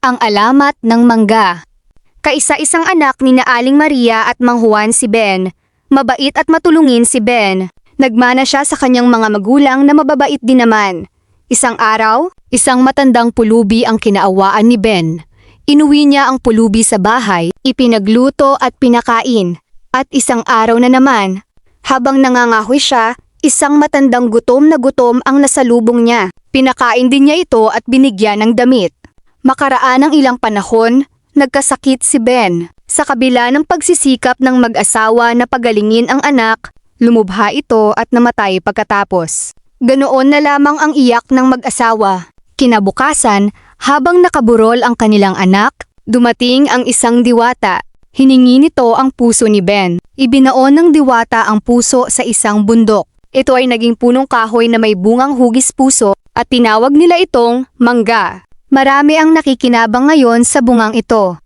Ang alamat ng mangga. Kaisa-isang anak ni na Aling Maria at Mang Juan si Ben. Mabait at matulungin si Ben. Nagmana siya sa kanyang mga magulang na mababait din naman. Isang araw, isang matandang pulubi ang kinaawaan ni Ben. Inuwi niya ang pulubi sa bahay, ipinagluto at pinakain. At isang araw na naman, habang nangangahoy siya, isang matandang gutom na gutom ang nasalubong niya. Pinakain din niya ito at binigyan ng damit. Makaraan ng ilang panahon, nagkasakit si Ben. Sa kabila ng pagsisikap ng mag-asawa na pagalingin ang anak, lumubha ito at namatay pagkatapos. Ganoon na lamang ang iyak ng mag-asawa. Kinabukasan, habang nakaburol ang kanilang anak, dumating ang isang diwata. Hiningi nito ang puso ni Ben. Ibinaon ng diwata ang puso sa isang bundok. Ito ay naging punong kahoy na may bungang hugis puso at tinawag nila itong mangga. Marami ang nakikinabang ngayon sa bungang ito.